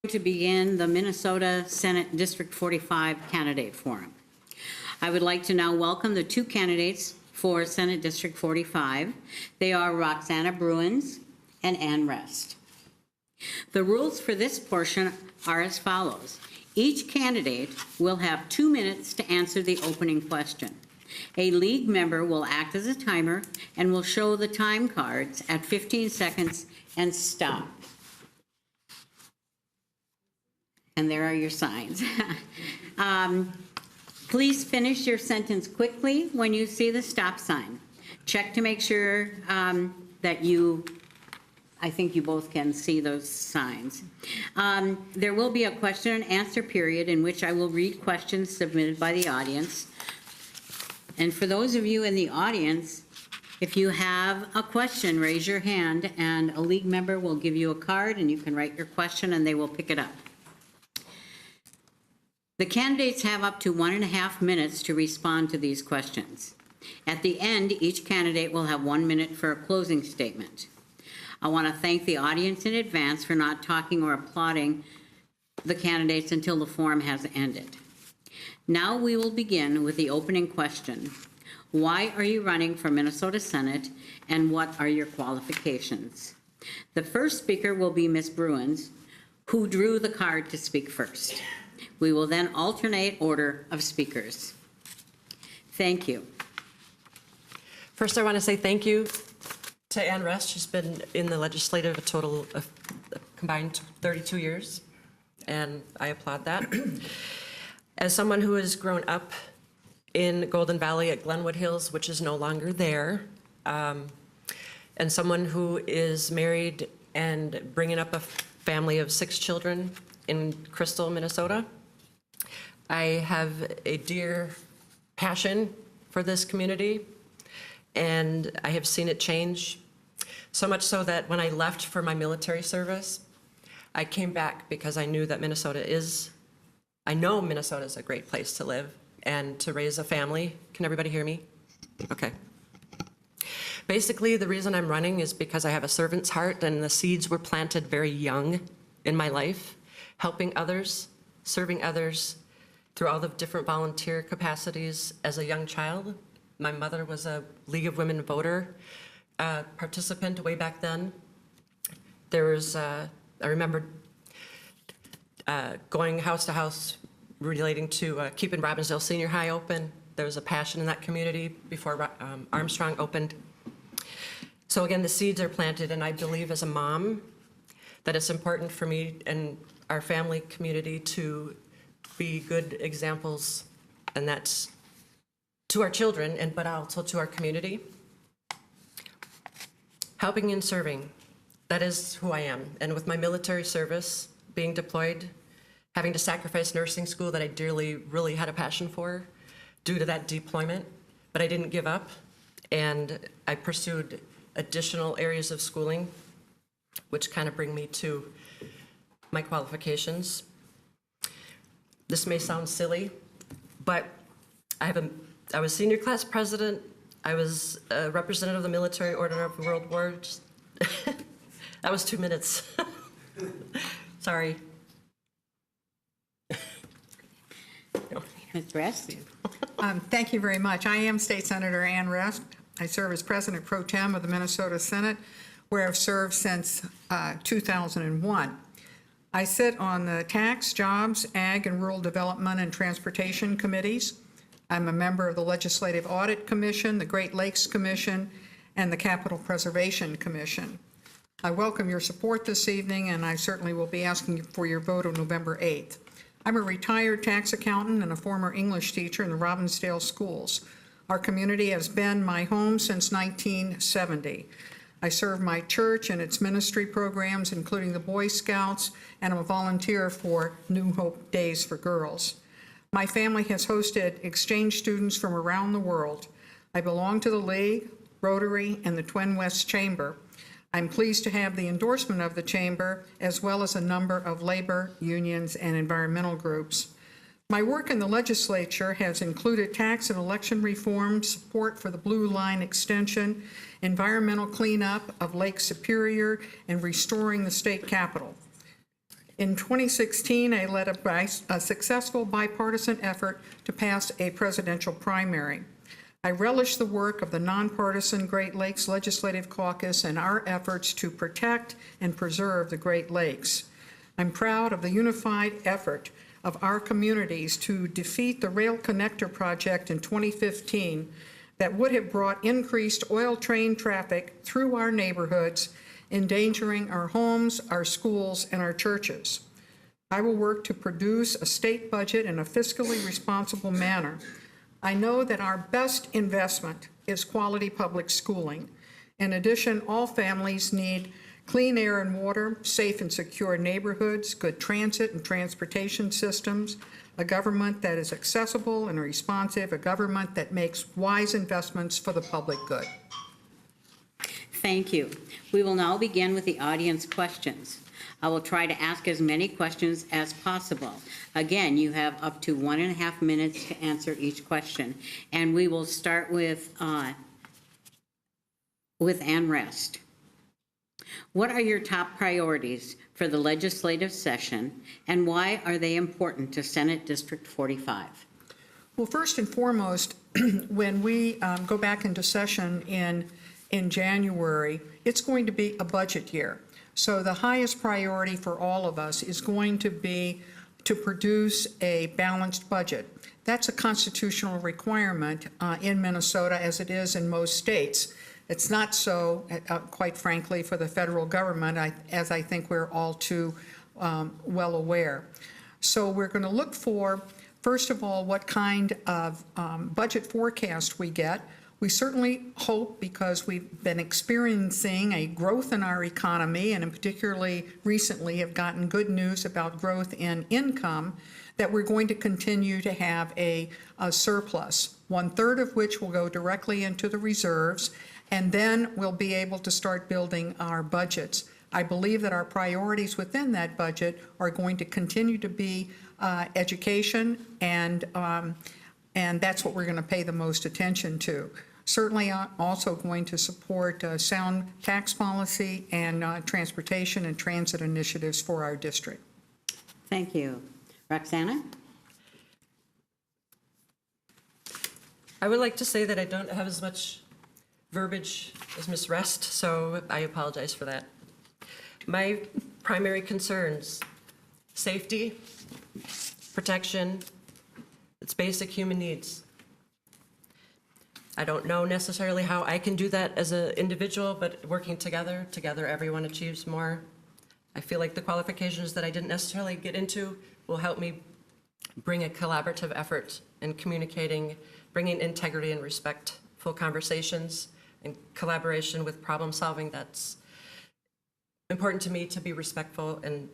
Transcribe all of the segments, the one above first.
To begin the Minnesota Senate District 45 Candidate Forum. I would like to now welcome the two candidates for Senate District 45. They are Roxana Bruins and Ann Rest. The rules for this portion are as follows. Each candidate will have 2 minutes to answer the opening question. A league member will act as a timer and will show the time cards at 15 seconds and stop. And there are your signs. Please finish your sentence quickly when you see the stop sign. Check to make sure that I think you both can see those signs. There will be a question and answer period in which I will read questions submitted by the audience. And for those of you in the audience, if you have a question, raise your hand and a league member will give you a card and you can write your question and they will pick it up. The candidates have up to 1.5 minutes to respond to these questions. At the end, each candidate will have 1 minute for a closing statement. I want to thank the audience in advance for not talking or applauding the candidates until the forum has ended. Now we will begin with the opening question. Why are you running for Minnesota Senate and what are your qualifications? The first speaker will be Ms. Bruins, who drew the card to speak first. We will then alternate order of speakers. Thank you. First, I want to say thank you to Ann Rest. She's been in the legislative a total of combined 32 years, and I applaud that. As someone who has grown up in Golden Valley at Glenwood Hills, which is no longer there, and someone who is married and bringing up a family of 6 children in Crystal, Minnesota, I have a dear passion for this community, and I have seen it change, so much so that when I left for my military service, I came back because I knew that I know Minnesota is a great place to live and to raise a family. Can everybody hear me? Okay. Basically, the reason I'm running is because I have a servant's heart, and the seeds were planted very young in my life, helping others, serving others through all the different volunteer capacities as a young child. My mother was a League of Women voter participant way back then. There was, I remember going house to house relating to keeping Robbinsdale Senior High open. There was a passion in that community before Armstrong opened. So again, the seeds are planted, and I believe as a mom that it's important for me and our family community to be good examples, and that's to our children, but also to our community. Helping and serving, that is who I am. And with my military service, being deployed, having to sacrifice nursing school that I dearly, really had a passion for due to that deployment, but I didn't give up, and I pursued additional areas of schooling, which kind of bring me to my qualifications. This may sound silly, but I was senior class president. I was a representative of the Military Order of the World War. That was 2 minutes. Sorry. Ms. Rest? Thank you very much. I am State Senator Ann Rest. I serve as President Pro Tem of the Minnesota Senate, where I've served since 2001. I sit on the Tax, Jobs, Ag, and Rural Development and Transportation Committees. I'm a member of the Legislative Audit Commission, the Great Lakes Commission, and the Capital Preservation Commission. I welcome your support this evening, and I certainly will be asking for your vote on November 8th. I'm a retired tax accountant and a former English teacher in the Robbinsdale schools. Our community has been my home since 1970. I serve my church and its ministry programs, including the Boy Scouts, and I'm a volunteer for New Hope Days for Girls. My family has hosted exchange students from around the world. I belong to the League, Rotary, and the Twin West Chamber. I'm pleased to have the endorsement of the Chamber, as well as a number of labor, unions, and environmental groups. My work in the legislature has included tax and election reform, support for the Blue Line extension, environmental cleanup of Lake Superior, and restoring the state capitol. In 2016, I led a successful bipartisan effort to pass a presidential primary. I relish the work of the nonpartisan Great Lakes Legislative Caucus and our efforts to protect and preserve the Great Lakes. I'm proud of the unified effort of our communities to defeat the Rail Connector project in 2015 that would have brought increased oil train traffic through our neighborhoods, endangering our homes, our schools, and our churches. I will work to produce a state budget in a fiscally responsible manner. I know that our best investment is quality public schooling. In addition, all families need clean air and water, safe and secure neighborhoods, good transit and transportation systems, a government that is accessible and responsive, a government that makes wise investments for the public good. Thank you. We will now begin with the audience questions. I will try to ask as many questions as possible. Again, you have up to 1.5 minutes to answer each question. And we will start with Ann Rest. What are your top priorities for the legislative session, and why are they important to Senate District 45? Well, first and foremost, when we go back into session in January, it's going to be a budget year. So the highest priority for all of us is going to be to produce a balanced budget. That's a constitutional requirement in Minnesota, as it is in most states. It's not so, quite frankly, for the federal government, as I think we're all too well aware. So we're going to look for, first of all, what kind of budget forecast we get. We certainly hope, because we've been experiencing a growth in our economy, and particularly recently have gotten good news about growth in income, that we're going to continue to have a surplus, 1/3 of which will go directly into the reserves, and then we'll be able to start building our budgets. I believe that our priorities within that budget are going to continue to be education, and that's what we're going to pay the most attention to. Certainly also going to support sound tax policy and transportation and transit initiatives for our district. Thank you. Roxana? I would like to say that I don't have as much verbiage as Ms. Rest, so I apologize for that. My primary concerns: safety, protection, it's basic human needs. I don't know necessarily how I can do that as an individual, but working together everyone achieves more. I feel like the qualifications that I didn't necessarily get into will help me bring a collaborative effort in communicating, bringing integrity and respectful conversations and collaboration with problem solving. That's important to me, to be respectful and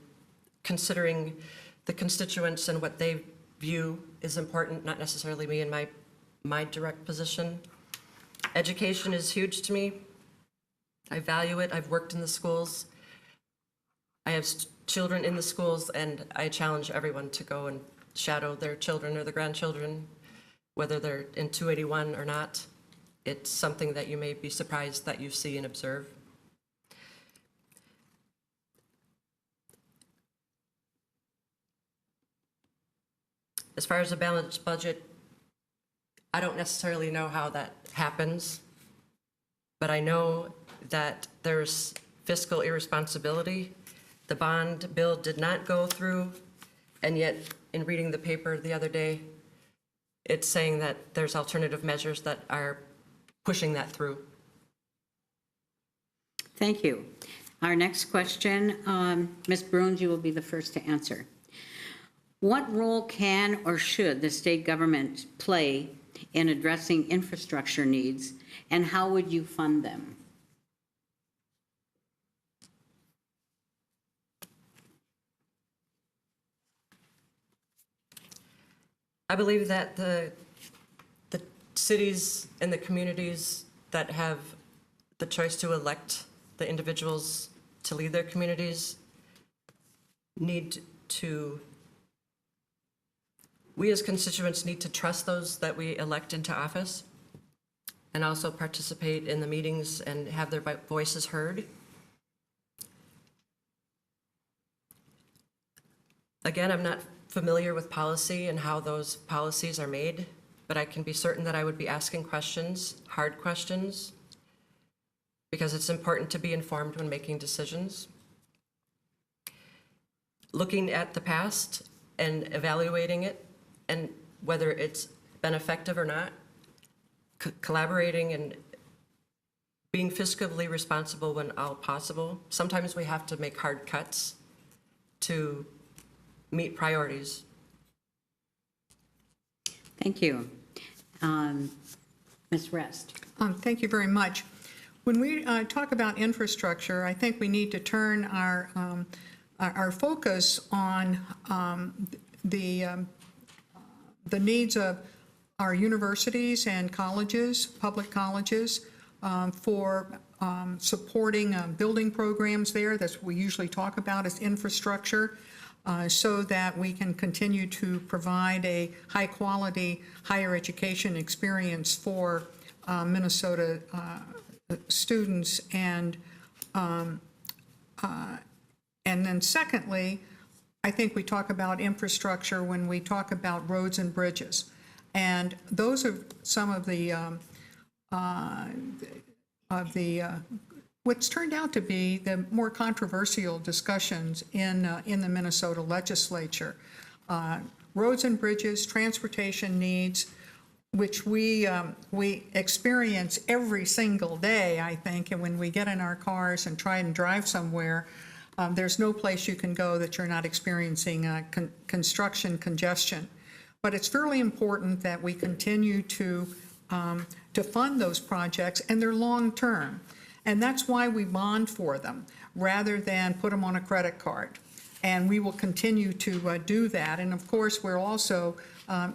considering the constituents and what they view is important, not necessarily me in my direct position. Education is huge to me. I value it. I've worked in the schools. I have children in the schools, and I challenge everyone to go and shadow their children or their grandchildren, whether they're in 281 or not. It's something that you may be surprised that you see and observe. As far as a balanced budget, I don't necessarily know how that happens, but I know that there's fiscal irresponsibility. The bond bill did not go through, and yet in reading the paper the other day, it's saying that there's alternative measures that are pushing that through. Thank you. Our next question, Ms. Bruins, you will be the first to answer. What role can or should the state government play in addressing infrastructure needs, and how would you fund them? I believe that the cities and the communities that have the choice to elect the individuals to lead their communities need to, we as constituents need to trust those that we elect into office and also participate in the meetings and have their voices heard. Again, I'm not familiar with policy and how those policies are made, but I can be certain that I would be asking questions, hard questions, because it's important to be informed when making decisions. Looking at the past and evaluating it and whether it's been effective or not, collaborating and being fiscally responsible when all possible. Sometimes we have to make hard cuts to meet priorities. Thank you. Ms. Rest. Thank you very much. When we talk about infrastructure, I think we need to turn our focus on the needs of our universities and colleges, public colleges, for supporting building programs there. That's what we usually talk about as infrastructure, so that we can continue to provide a high-quality higher education experience for Minnesota students. And then secondly, I think we talk about infrastructure when we talk about roads and bridges. And those are some of the what's turned out to be the more controversial discussions in the Minnesota legislature. Roads and bridges, transportation needs, which we experience every single day, I think, and when we get in our cars and try and drive somewhere, there's no place you can go that you're not experiencing construction congestion. But it's fairly important that we continue to fund those projects, and they're long-term. And that's why we bond for them, rather than put them on a credit card. And we will continue to do that. And of course, we're also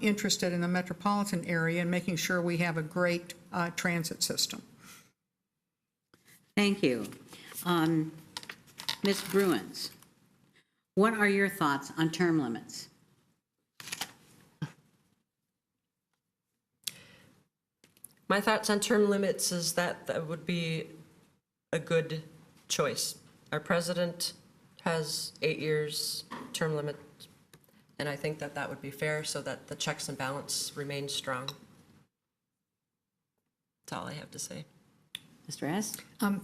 interested in the metropolitan area and making sure we have a great transit system. Thank you. Ms. Bruins, what are your thoughts on term limits? My thoughts on term limits is that that would be a good choice. Our president has 8 years term limit, and I think that that would be fair so that the checks and balance remain strong. That's all I have to say. Mr. S.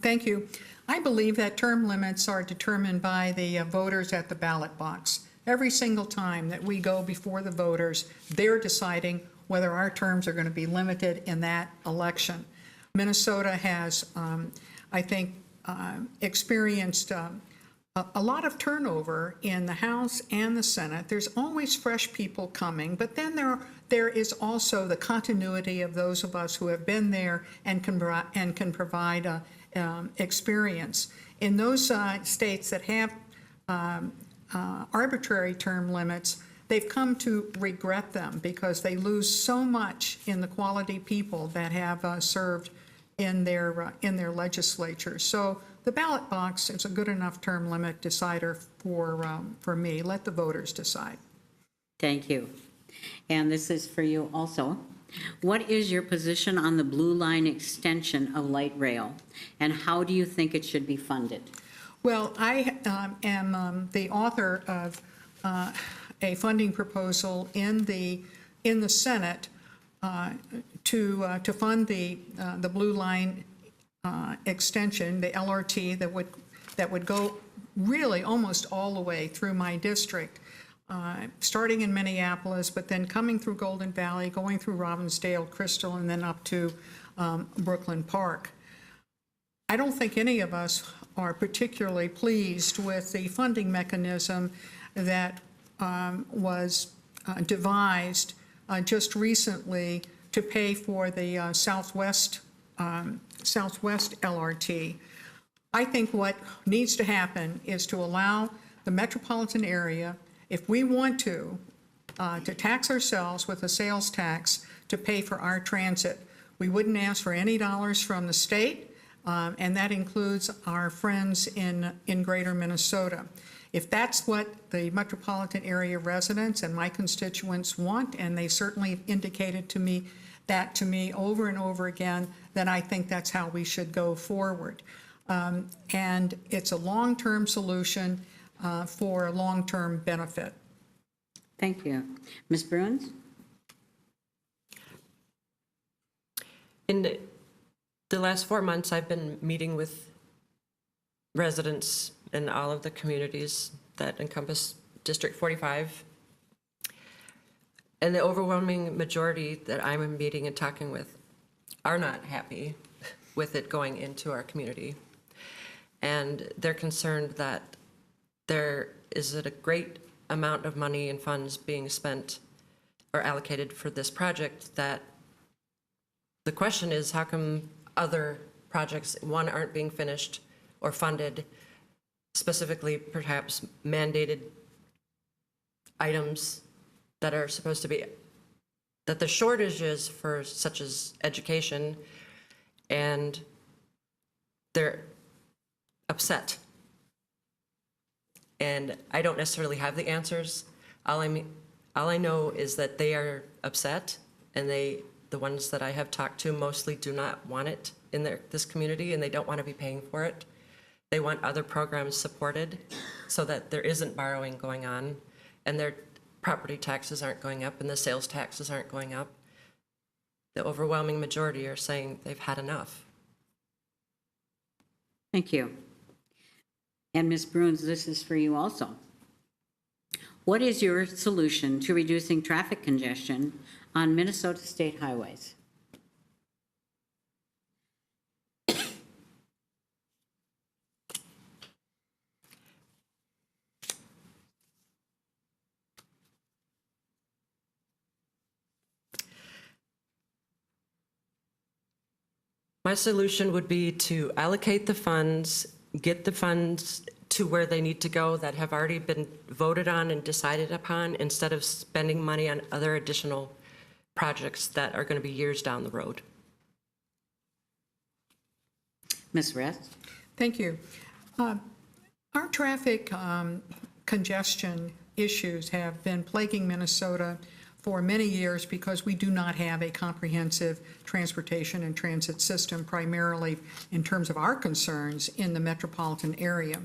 Thank you. I believe that term limits are determined by the voters at the ballot box. Every single time that we go before the voters, they're deciding whether our terms are going to be limited in that election. Minnesota has, I think, experienced a lot of turnover in the House and the Senate. There's always fresh people coming, but then there is also the continuity of those of us who have been there and can provide experience. In those states that have arbitrary term limits, they've come to regret them because they lose so much in the quality people that have served in their legislature. So the ballot box is a good enough term limit decider for me. Let the voters decide. Thank you. And this is for you also. What is your position on the Blue Line extension of light rail, and how do you think it should be funded? Well, I am the author of a funding proposal in the Senate to fund the Blue Line extension, the LRT that would go really almost all the way through my district, starting in Minneapolis, but then coming through Golden Valley, going through Robbinsdale, Crystal, and then up to Brooklyn Park. I don't think any of us are particularly pleased with the funding mechanism that was devised just recently to pay for the Southwest LRT. I think what needs to happen is to allow the metropolitan area, if we want to tax ourselves with a sales tax to pay for our transit. We wouldn't ask for any dollars from the state, and that includes our friends in greater Minnesota. If that's what the metropolitan area residents and my constituents want, and they certainly indicated to me over and over again, then I think that's how we should go forward. And it's a long-term solution for a long-term benefit. Thank you. Ms. Bruins? In the last 4 months, I've been meeting with residents in all of the communities that encompass District 45. And the overwhelming majority that I'm meeting and talking with are not happy with it going into our community. And they're concerned that there is a great amount of money and funds being spent or allocated for this project, that the question is, how come other projects, one, aren't being finished or funded, specifically perhaps mandated items that are supposed to be, that the shortage is for, such as education, and they're upset. And I don't necessarily have the answers. All I know is that they are upset, and the ones that I have talked to mostly do not want it in this community, and they don't want to be paying for it. They want other programs supported so that there isn't borrowing going on, and their property taxes aren't going up, and the sales taxes aren't going up. The overwhelming majority are saying they've had enough. Thank you. And Ms. Bruins, this is for you also. What is your solution to reducing traffic congestion on Minnesota state highways? My solution would be to allocate the funds, get the funds to where they need to go that have already been voted on and decided upon, instead of spending money on other additional projects that are going to be years down the road. Ms. Rest? Thank you. Our traffic congestion issues have been plaguing Minnesota for many years because we do not have a comprehensive transportation and transit system, primarily in terms of our concerns in the metropolitan area.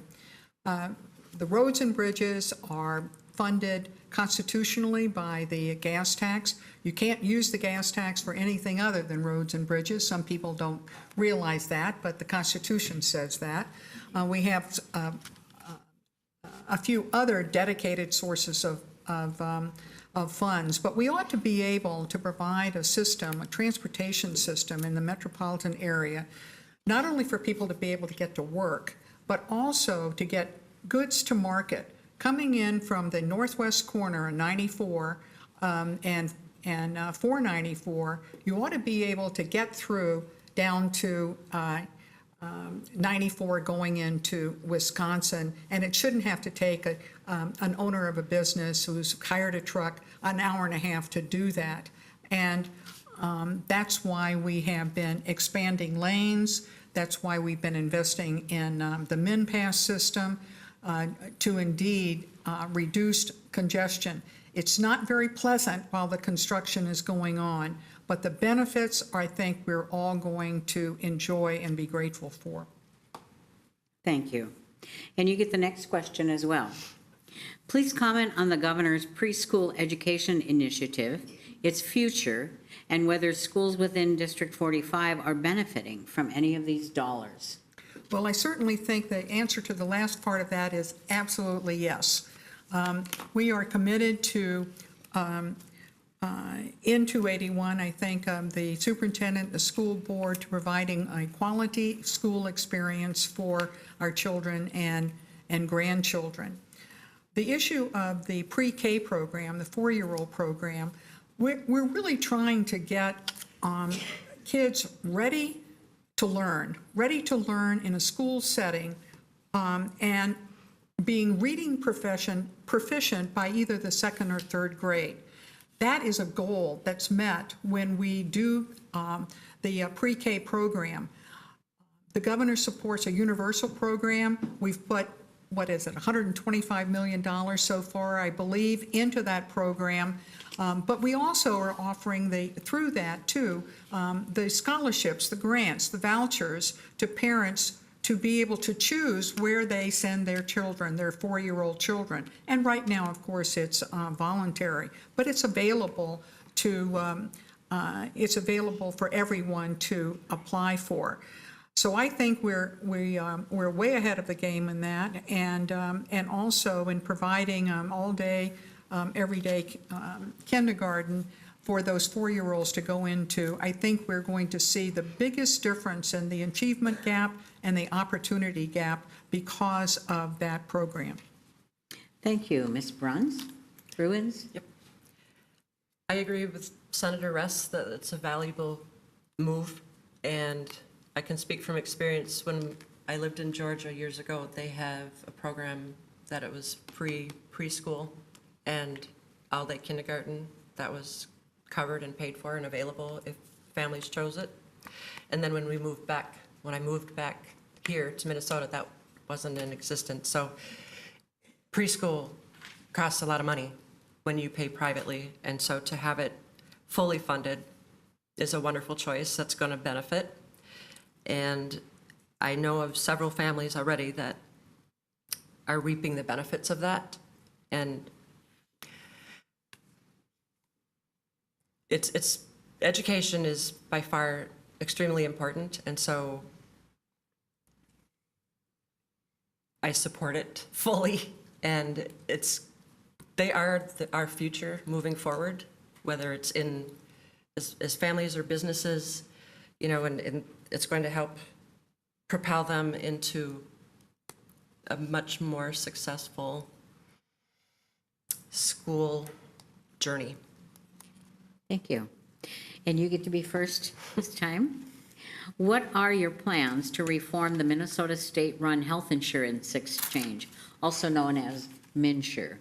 The roads and bridges are funded constitutionally by the gas tax. You can't use the gas tax for anything other than roads and bridges. Some people don't realize that, but the Constitution says that. We have a few other dedicated sources of funds, but we ought to be able to provide a system, a transportation system in the metropolitan area, not only for people to be able to get to work, but also to get goods to market. Coming in from the northwest corner of 94 and 494, you ought to be able to get through down to 94 going into Wisconsin, and it shouldn't have to take an owner of a business who's hired a truck an hour and a half to do that. And that's why we have been expanding lanes. That's why we've been investing in the MinPass system to indeed reduce congestion. It's not very pleasant while the construction is going on, but the benefits, I think we're all going to enjoy and be grateful for. Thank you. And you get the next question as well. Please comment on the governor's preschool education initiative, its future, and whether schools within District 45 are benefiting from any of these dollars. Well, I certainly think the answer to the last part of that is absolutely yes. We are committed to in 281, I think the superintendent, the school board, to providing a quality school experience for our children and grandchildren. The issue of the pre-K program, the 4-year-old program, we're really trying to get kids ready to learn in a school setting, and being reading proficient by either the 2nd or 3rd grade. That is a goal that's met when we do the pre-K program. The governor supports a universal program. We've put, $125 million so far, I believe, into that program. But we also are offering through that too, the scholarships, the grants, the vouchers to parents to be able to choose where they send their children, their 4-year-old children. And right now, of course, it's voluntary, but it's available for everyone to apply for. So I think we're way ahead of the game in that, and also in providing all day, everyday kindergarten for those 4-year-olds to go into. I think we're going to see the biggest difference in the achievement gap and the opportunity gap because of that program. Thank you. Ms. Bruns? Bruins? Yep. I agree with Senator Ress that it's a valuable move, and I can speak from experience. When I lived in Georgia years ago, they have a program that it was preschool and all-day kindergarten that was covered and paid for and available if families chose it. And then when I moved back here to Minnesota, that wasn't in existence. So preschool costs a lot of money when you pay privately, and so to have it fully funded is a wonderful choice that's going to benefit. And I know of several families already that are reaping the benefits of that. And it's education is by far extremely important, and so I support it fully. And they are our future moving forward, whether it's as families or businesses, and it's going to help propel them into a much more successful school journey. Thank you. And you get to be first this time. What are your plans to reform the Minnesota state-run health insurance exchange, also known as MNsure?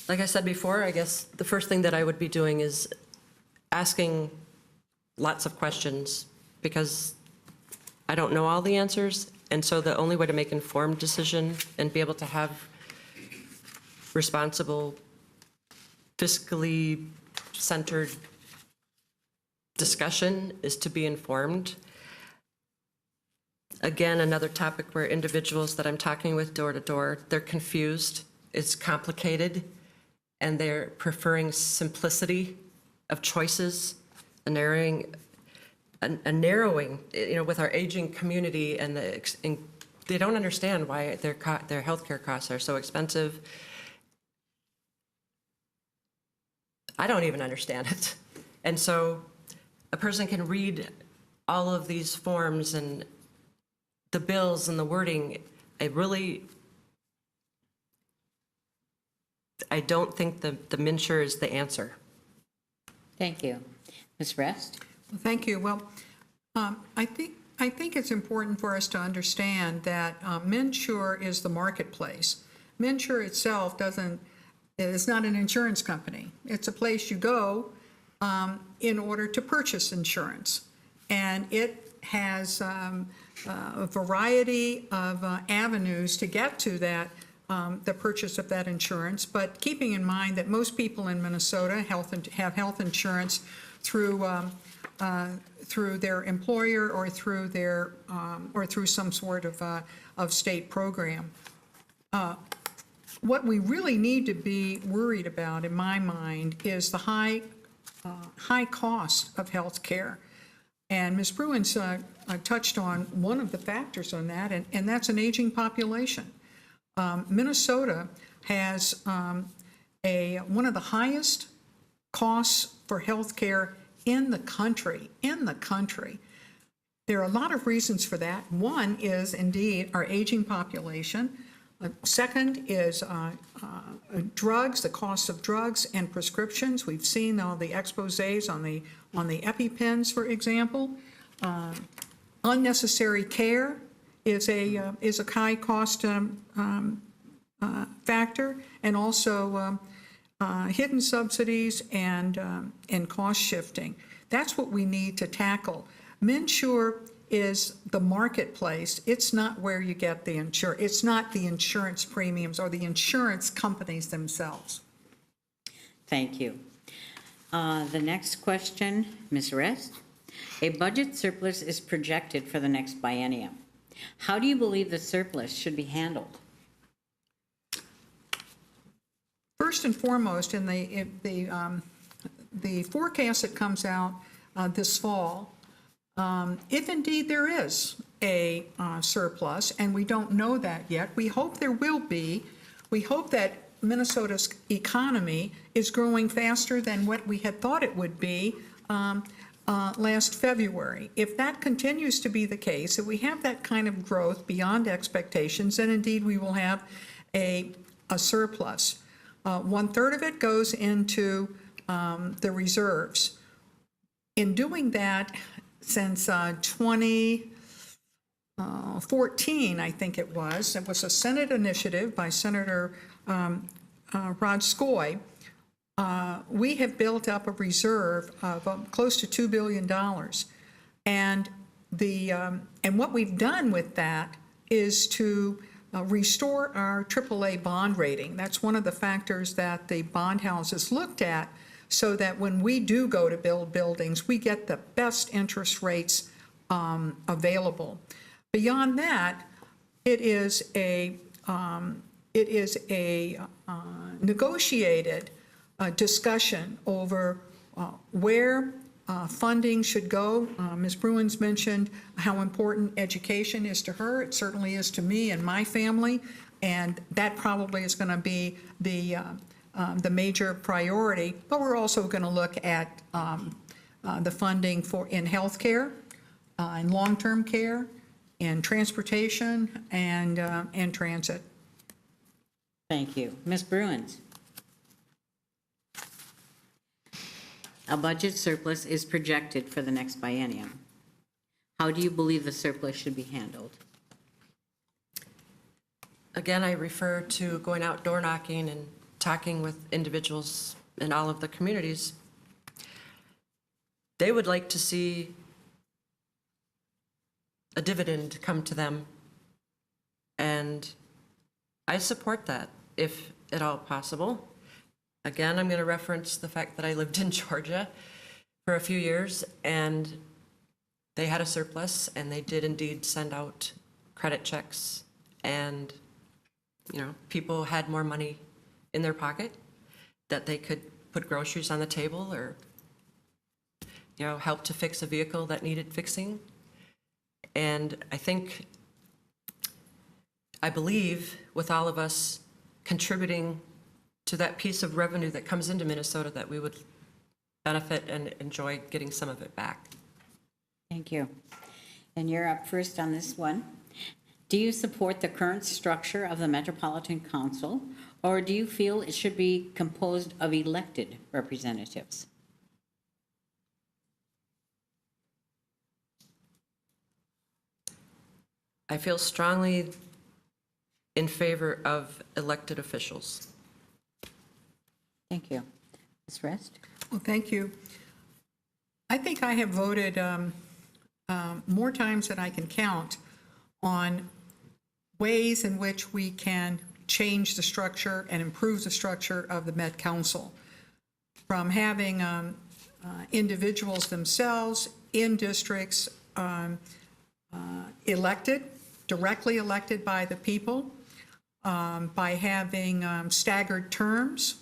Like I said before, I guess the first thing that I would be doing is asking lots of questions, because I don't know all the answers. And so the only way to make informed decision and be able to have responsible, fiscally centered discussion is to be informed. Again, another topic where individuals that I'm talking with door to door, they're confused, it's complicated, and they're preferring simplicity of choices, a narrowing, with our aging community, and they don't understand why their healthcare costs are so expensive. I don't even understand it. And so a person can read all of these forms and the bills and the wording. I don't think the MNsure is the answer. Thank you. Ms. Rest? Well, thank you. Well, I think it's important for us to understand that MNsure is the marketplace. MNsure itself is not an insurance company. It's a place you go in order to purchase insurance. And it has a variety of avenues to get to that, the purchase of that insurance. But keeping in mind that most people in Minnesota have health insurance through their employer or through some sort of state program. What we really need to be worried about, in my mind, is the high cost of health care. And Ms. Bruins touched on one of the factors on that, and that's an aging population. Minnesota has one of the highest costs for health care in the country. There are a lot of reasons for that. One is indeed our aging population. Second is drugs, the cost of drugs and prescriptions. We've seen all the exposés on the EpiPens, for example. Unnecessary care is a high cost factor, and also hidden subsidies and cost shifting. That's what we need to tackle. MNsure is the marketplace. It's not where you get the insurance. It's not the insurance premiums or the insurance companies themselves. Thank you. The next question, Ms. Rest. A budget surplus is projected for the next biennium. How do you believe the surplus should be handled? First and foremost, in the forecast that comes out this fall, if indeed there is a surplus, and we don't know that yet, we hope there will be. We hope that Minnesota's economy is growing faster than what we had thought it would be last February. If that continues to be the case, if we have that kind of growth beyond expectations, then indeed we will have a surplus. 1/3 of it goes into the reserves. In doing that, since 2014, I think it was a Senate initiative by Senator Rod Skoy. We have built up a reserve of close to $2 billion. And what we've done with that is to restore our AAA bond rating. That's one of the factors that the bond houses looked at, so that when we do go to build buildings, we get the best interest rates available. Beyond that, it is a negotiated discussion over where funding should go. Ms. Bruins mentioned how important education is to her. It certainly is to me and my family, and that probably is going to be the major priority. But we're also going to look at the funding in healthcare, in long-term care, in transportation, and transit. Thank you. Ms. Bruins? A budget surplus is projected for the next biennium. How do you believe the surplus should be handled? Again, I refer to going out door knocking and talking with individuals in all of the communities. They would like to see a dividend come to them, and I support that if at all possible. Again, I'm going to reference the fact that I lived in Georgia for a few years, and they had a surplus, and they did indeed send out credit checks, and people had more money in their pocket that they could put groceries on the table, or help to fix a vehicle that needed fixing. And I believe with all of us contributing to that piece of revenue that comes into Minnesota, that we would benefit and enjoy getting some of it back. Thank you. And you're up first on this one. Do you support the current structure of the Metropolitan Council, or do you feel it should be composed of elected representatives? I feel strongly in favor of elected officials. Thank you. Ms. Rest? Well, thank you. I think I have voted more times than I can count on ways in which we can change the structure and improve the structure of the Met Council. From having individuals themselves in districts elected, directly elected by the people, by having staggered terms,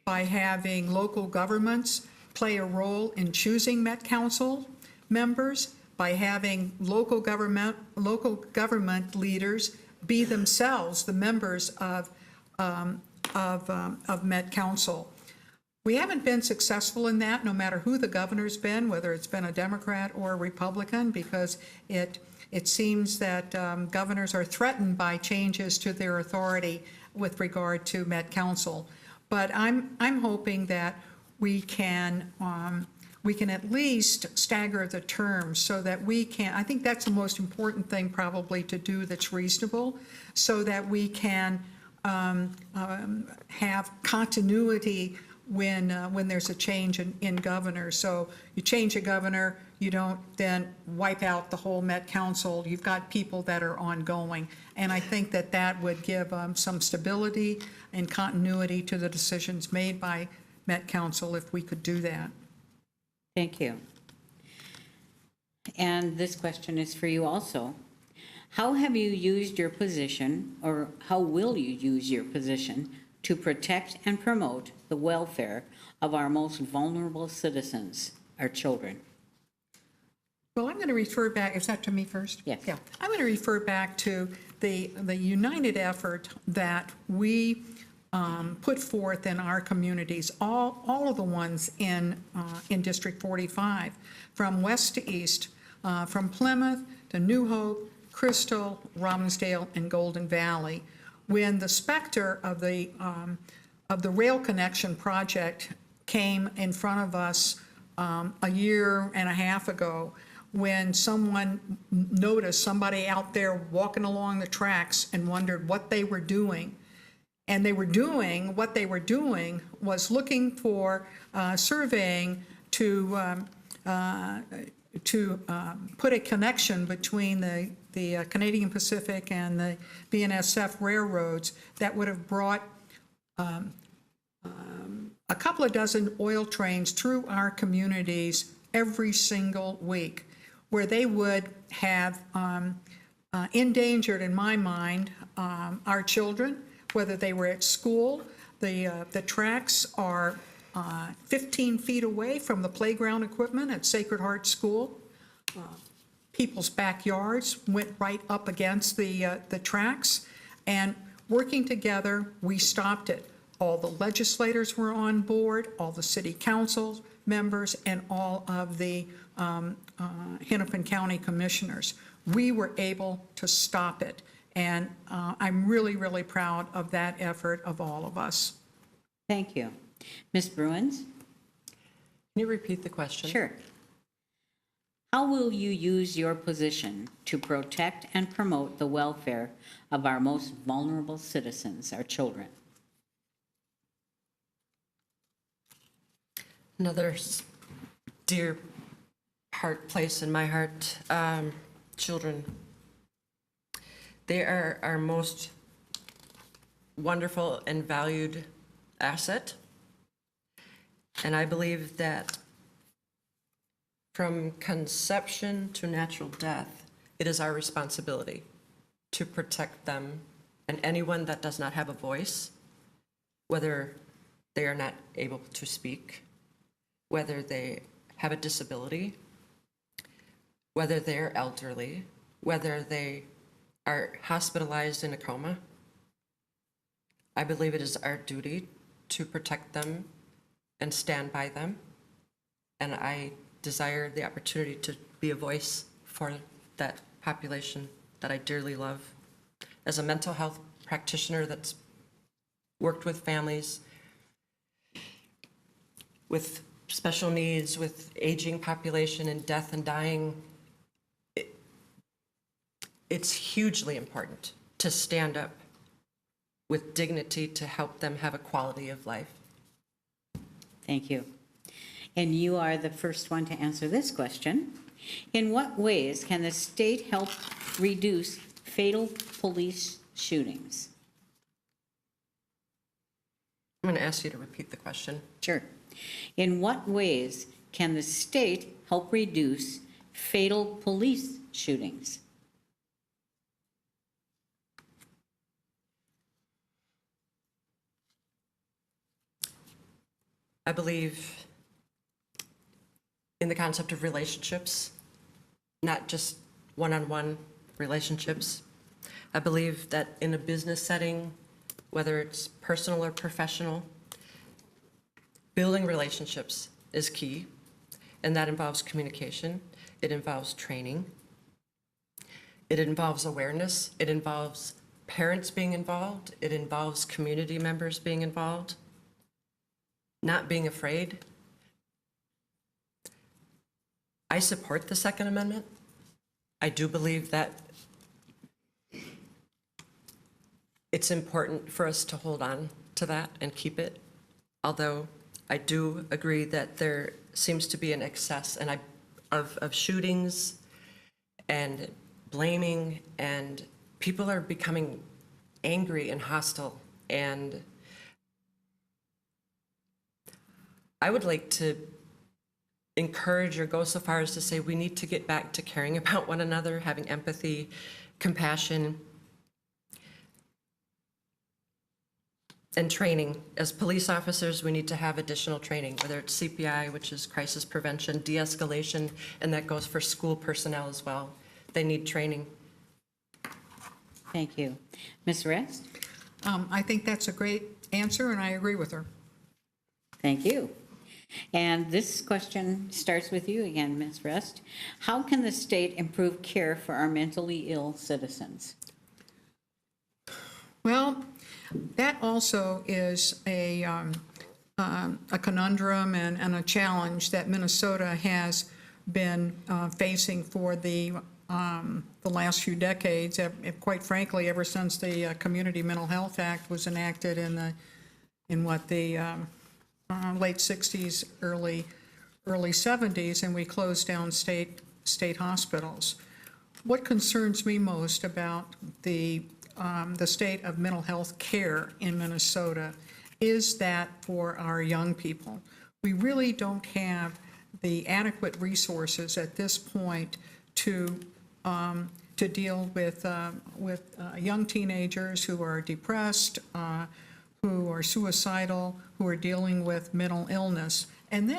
by having local governments play a role in choosing Met Council members, by having local government leaders be themselves the members of Met Council. We haven't been successful in that, no matter who the governor's been, whether it's been a Democrat or a Republican, because it seems that governors are threatened by changes to their authority with regard to Met Council. But I'm hoping that we can at least stagger the terms so that we can, I think that's the most important thing probably to do that's reasonable, so that we can have continuity when there's a change in governor. So you change a governor, you don't then wipe out the whole Met Council. You've got people that are ongoing. And I think that that would give some stability and continuity to the decisions made by Met Council if we could do that. Thank you. And this question is for you also. How have you used your position, or how will you use your position, to protect and promote the welfare of our most vulnerable citizens, our children? Well, I'm going to refer back, is that to me first? Yes. Yeah. I'm going to refer back to the united effort that we put forth in our communities, all of the ones in District 45, from west to east, from Plymouth to New Hope, Crystal, Robbinsdale, and Golden Valley. When the specter of the rail connection project came in front of us a year and a half ago, when someone noticed somebody out there walking along the tracks and wondered what they were doing. And what they were doing was looking for surveying to put a connection between the Canadian Pacific and the BNSF railroads that would have brought a couple of dozen oil trains through our communities every single week, where they would have endangered, in my mind, our children, whether they were at school. The tracks are 15 feet away from the playground equipment at Sacred Heart School. People's backyards went right up against the tracks, and working together, we stopped it. All the legislators were on board, all the city council members, and all of the Hennepin County commissioners. We were able to stop it, and I'm really, really proud of that effort of all of us. Thank you. Ms. Bruins? Can you repeat the question? Sure. How will you use your position to protect and promote the welfare of our most vulnerable citizens, our children? Another dear place in my heart, children. They are our most wonderful and valued asset. And I believe that from conception to natural death, it is our responsibility to protect them and anyone that does not have a voice, whether they are not able to speak, whether they have a disability, whether they're elderly, whether they are hospitalized in a coma. I believe it is our duty to protect them and stand by them. And I desire the opportunity to be a voice for that population that I dearly love. As a mental health practitioner that's worked with families with special needs, with aging population and death and dying, it's hugely important to stand up with dignity to help them have a quality of life. Thank you. And you are the first one to answer this question. In what ways can the state help reduce fatal police shootings? I'm going to ask you to repeat the question. Sure. In what ways can the state help reduce fatal police shootings? I believe in the concept of relationships, not just one-on-one relationships. I believe that in a business setting, whether it's personal or professional, building relationships is key, and that involves communication. It involves training. It involves awareness. It involves parents being involved. It involves community members being involved. Not being afraid. I support the Second Amendment. I do believe that it's important for us to hold on to that and keep it, although I do agree that there seems to be an excess of shootings and blaming, and people are becoming angry and hostile, and I would like to encourage or go so far as to say we need to get back to caring about one another, having empathy, compassion, and training. As police officers, we need to have additional training, whether it's CPI, which is crisis prevention, de-escalation, and that goes for school personnel as well. They need training. Thank you. Ms. Rest? I think that's a great answer, and I agree with her. Thank you. And this question starts with you again, Ms. Rest. How can the state improve care for our mentally ill citizens? Well, that also is a conundrum and a challenge that Minnesota has been facing for the last few decades. Quite frankly, ever since the Community Mental Health Act was enacted in the late 60s, early 70s, and we closed down state hospitals. What concerns me most about the state of mental health care in Minnesota is that for our young people, we really don't have the adequate resources at this point to deal with young teenagers who are depressed, who are suicidal, who are dealing with mental illness. And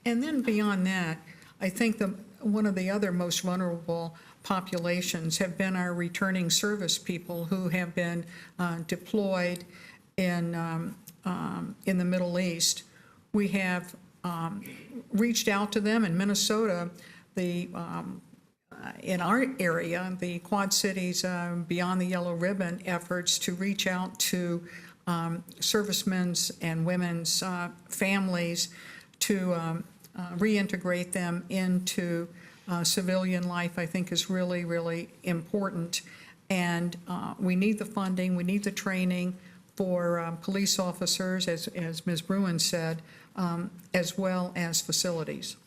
then beyond that, I think one of the other most vulnerable populations have been our returning service people who have been deployed in the Middle East. We have reached out to them in Minnesota. In our area, the Quad Cities Beyond the Yellow Ribbon efforts to reach out to servicemen's and women's families to reintegrate them into civilian life, I think is really, really important. And we need the funding, we need the training for police officers, as Ms. Bruin said, as well as facilities.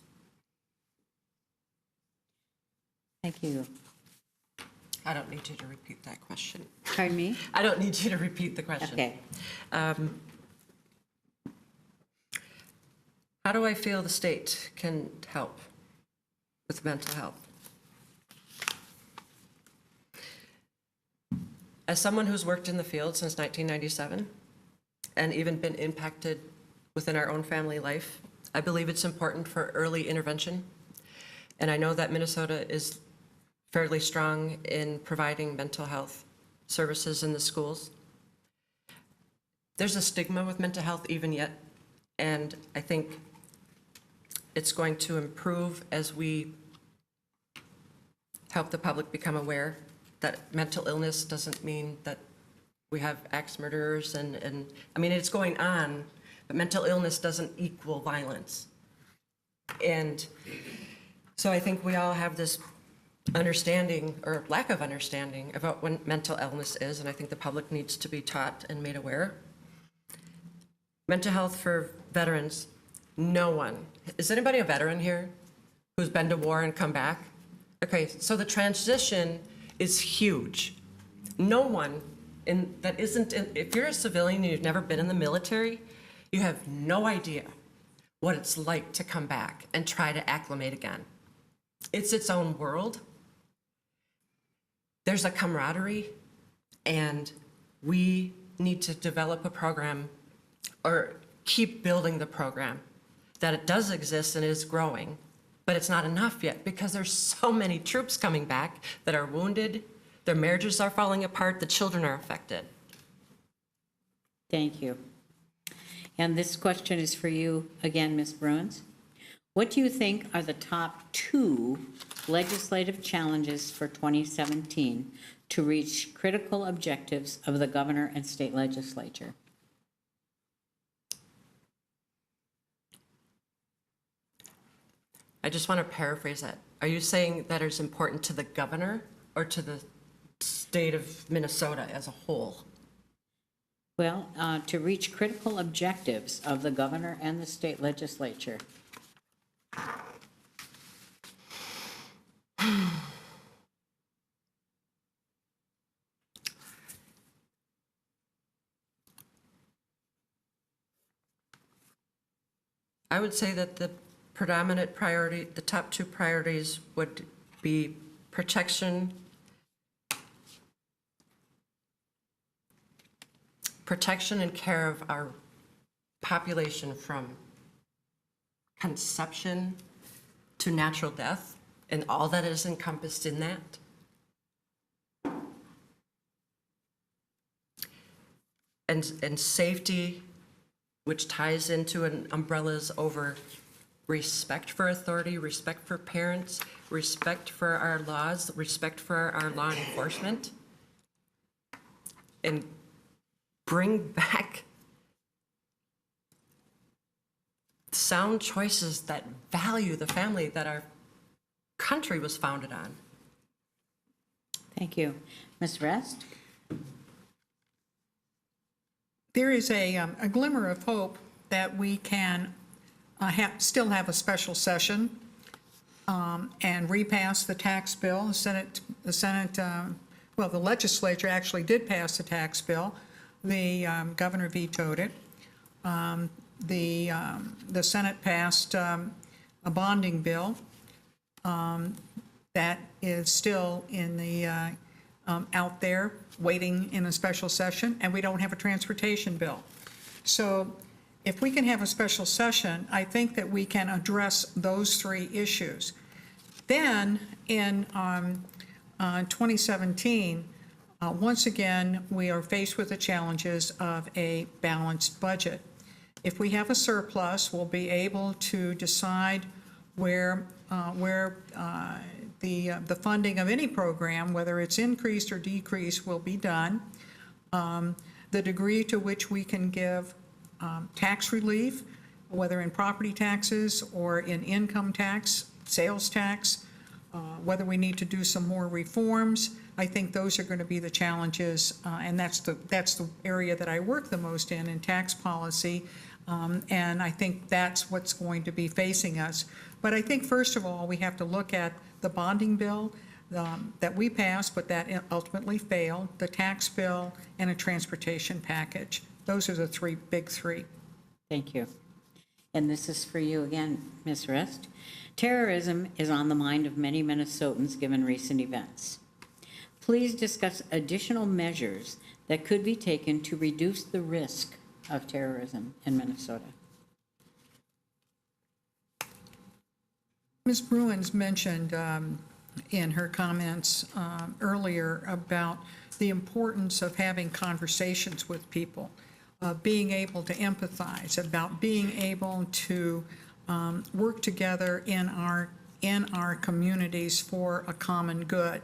Thank you. I don't need you to repeat that question. Pardon me? I don't need you to repeat the question. Okay. How do I feel the state can help with mental health? As someone who's worked in the field since 1997 and even been impacted within our own family life, I believe it's important for early intervention. And I know that Minnesota is fairly strong in providing mental health services in the schools. There's a stigma with mental health even yet, and I think it's going to improve as we help the public become aware that mental illness doesn't mean that we have axe murderers and I mean, it's going on, but mental illness doesn't equal violence. And so I think we all have this understanding or lack of understanding about what mental illness is, and I think the public needs to be taught and made aware. Mental health for veterans, no one. Is anybody a veteran here who's been to war and come back? Okay, so the transition is huge. No one that isn't, if you're a civilian and you've never been in the military, you have no idea what it's like to come back and try to acclimate again. It's its own world. There's a camaraderie, and we need to develop a program or keep building the program that it does exist and is growing, but it's not enough yet because there's so many troops coming back that are wounded, their marriages are falling apart, the children are affected. Thank you. And this question is for you again, Ms. Bruins. What do you think are the top 2 legislative challenges for 2017 to reach critical objectives of the governor and state legislature? I just want to paraphrase that. Are you saying that it's important to the governor or to the state of Minnesota as a whole? Well, to reach critical objectives of the governor and the state legislature. I would say that the predominant priority, the top two priorities would be protection and care of our population from conception to natural death and all that is encompassed in that. And safety, which ties into an umbrellas over respect for authority, respect for parents, respect for our laws, respect for our law enforcement, and bring back sound choices that value the family that our country was founded on. Thank you. Ms. Rest? There is a glimmer of hope that we can still have a special session and repass the tax bill. The legislature actually did pass the tax bill. The governor vetoed it. The Senate passed a bonding bill that is still in the out there waiting in a special session, and we don't have a transportation bill. So if we can have a special session, I think that we can address those three issues. Then in 2017, once again, we are faced with the challenges of a balanced budget. If we have a surplus, we'll be able to decide where the funding of any program, whether it's increased or decreased, will be done. The degree to which we can give tax relief, whether in property taxes or in income tax, sales tax, whether we need to do some more reforms. I think those are going to be the challenges, and that's the area that I work the most in tax policy, and I think that's what's going to be facing us. But I think, first of all, we have to look at the bonding bill that we passed, but that ultimately failed, the tax bill, and a transportation package. Those are the big three. Thank you. And this is for you again, Ms. Rest. Terrorism is on the mind of many Minnesotans given recent events. Please discuss additional measures that could be taken to reduce the risk of terrorism in Minnesota. Ms. Bruins mentioned in her comments earlier about the importance of having conversations with people, being able to empathize, about being able to work together in our communities for a common good.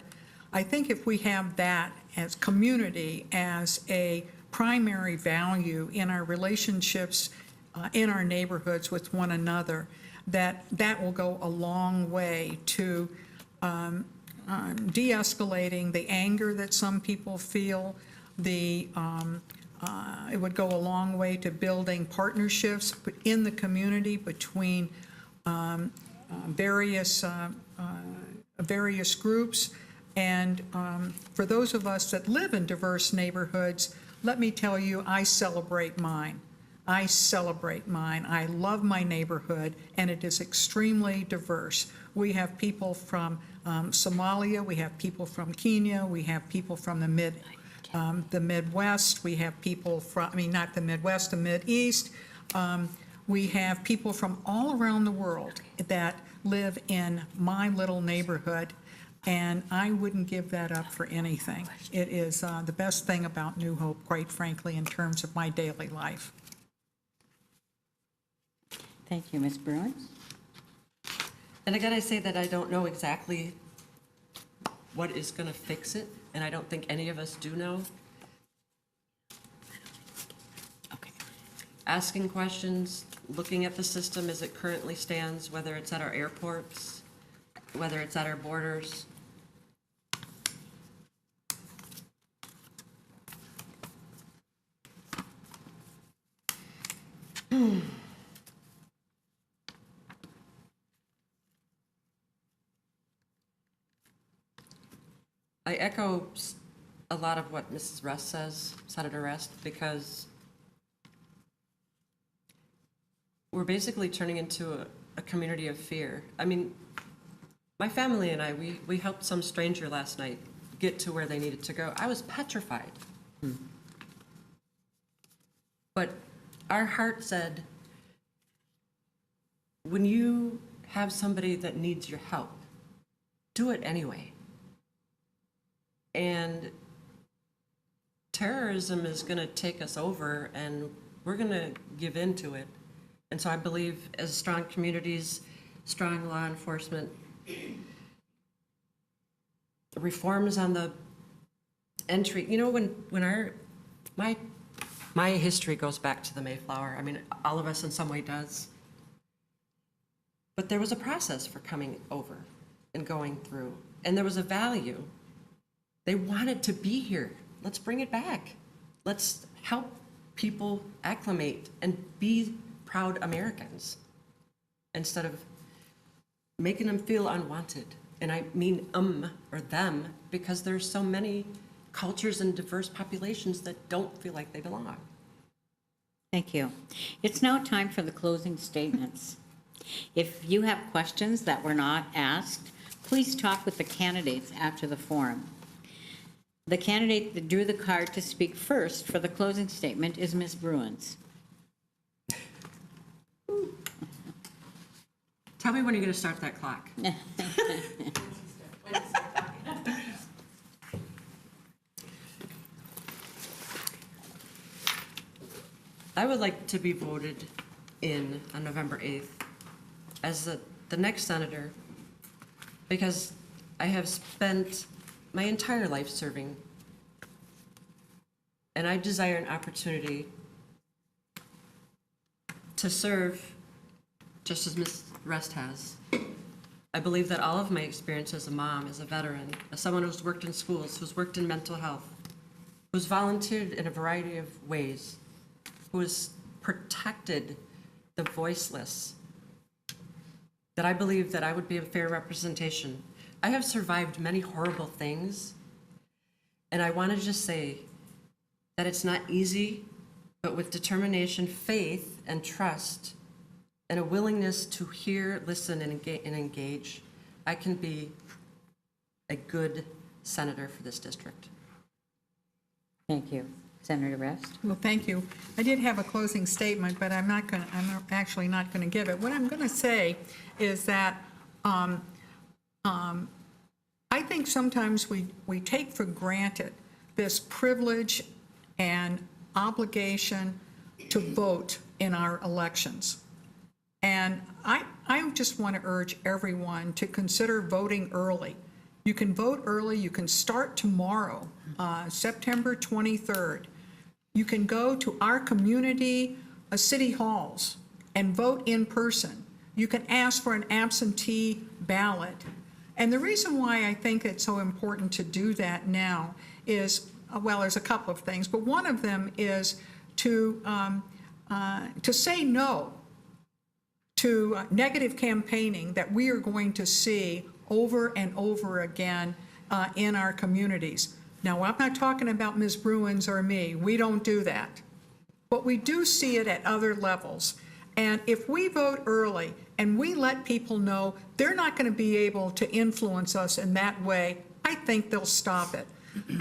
I think if we have that as community as a primary value in our relationships in our neighborhoods with one another, that will go a long way to de-escalating the anger that some people feel. It would go a long way to building partnerships in the community between various groups. And for those of us that live in diverse neighborhoods, let me tell you, I celebrate mine. I love my neighborhood, and it is extremely diverse. We have people from Somalia, we have people from Kenya, we have people from the Midwest, we have people from, not the Midwest, the Mideast. We have people from all around the world that live in my little neighborhood, and I wouldn't give that up for anything. It is the best thing about New Hope, quite frankly, in terms of my daily life. Thank you, Ms. Bruins. And again, I say that I don't know exactly what is going to fix it, and I don't think any of us do know. Okay. Asking questions, looking at the system as it currently stands, whether it's at our airports, whether it's at our borders. I echo a lot of what Mrs. Rest says, Senator Rest, because we're basically turning into a community of fear. I mean, my family and I, we helped some stranger last night get to where they needed to go. I was petrified. But our heart said, when you have somebody that needs your help, do it anyway. And terrorism is going to take us over, and we're going to give in to it. And so I believe as strong communities, strong law enforcement, reforms on the entry, you know, when my history goes back to the Mayflower. I mean, all of us in some way does. But there was a process for coming over and going through, and there was a value. They wanted to be here. Let's bring it back. Let's help people acclimate and be proud Americans instead of making them feel unwanted. And I mean or them, because there's so many cultures and diverse populations that don't feel like they belong. Thank you. It's now time for the closing statements. If you have questions that were not asked, please talk with the candidates after the forum. The candidate that drew the card to speak first for the closing statement is Ms. Bruins. Tell me when you're going to start that clock. I would like to be voted in on November 8th as the next senator, because I have spent my entire life serving, and I desire an opportunity to serve just as Ms. Rest has. I believe that all of my experience as a mom, as a veteran, as someone who's worked in schools, who's worked in mental health, who's volunteered in a variety of ways, who has protected the voiceless, that I believe that I would be a fair representation. I have survived many horrible things, and I want to just say that it's not easy, but with determination, faith, and trust, and a willingness to hear, listen, and engage, I can be a good senator for this district. Thank you. Senator Rest? Well, thank you. I did have a closing statement, but I'm actually not going to give it. What I'm going to say is that I think sometimes we take for granted this privilege and obligation to vote in our elections. And I just want to urge everyone to consider voting early. You can vote early. You can start tomorrow, September 23rd. You can go to our community city halls and vote in person. You can ask for an absentee ballot. And the reason why I think it's so important to do that now is, well, there's a couple of things, but one of them is to say no to negative campaigning that we are going to see over and over again in our communities. Now, I'm not talking about Ms. Bruins or me. We don't do that. But we do see it at other levels. And if we vote early and we let people know they're not going to be able to influence us in that way, I think they'll stop it.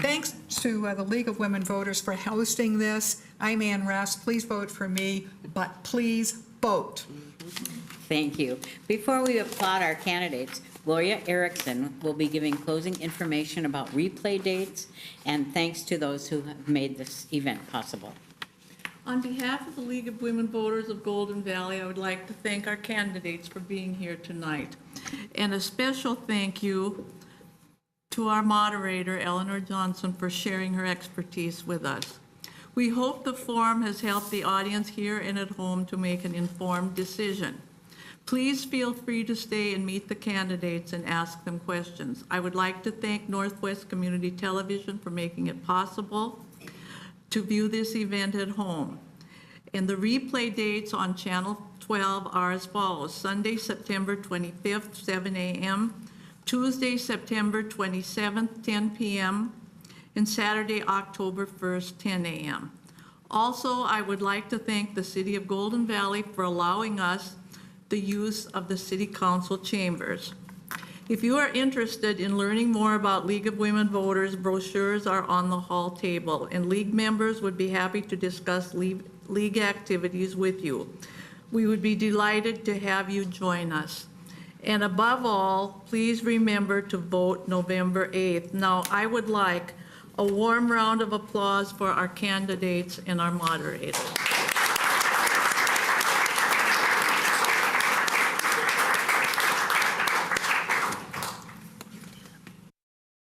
Thanks to the League of Women Voters for hosting this. I'm Ann Rest. Please vote for me, but please vote. Thank you. Before we applaud our candidates, Gloria Erickson will be giving closing information about replay dates, and thanks to those who have made this event possible. On behalf of the League of Women Voters of Golden Valley, I would like to thank our candidates for being here tonight. And a special thank you to our moderator, Eleanor Johnson, for sharing her expertise with us. We hope the forum has helped the audience here and at home to make an informed decision. Please feel free to stay and meet the candidates and ask them questions. I would like to thank Northwest Community Television for making it possible to view this event at home. And the replay dates on Channel 12 are as follows: Sunday, September 25th, 7 a.m., Tuesday, September 27th, 10 p.m., and Saturday, October 1st, 10 a.m. Also, I would like to thank the City of Golden Valley for allowing us the use of the city council chambers. If you are interested in learning more about League of Women Voters, brochures are on the hall table, and League members would be happy to discuss League activities with you. We would be delighted to have you join us. And above all, please remember to vote November 8th. Now, I would like a warm round of applause for our candidates and our moderators.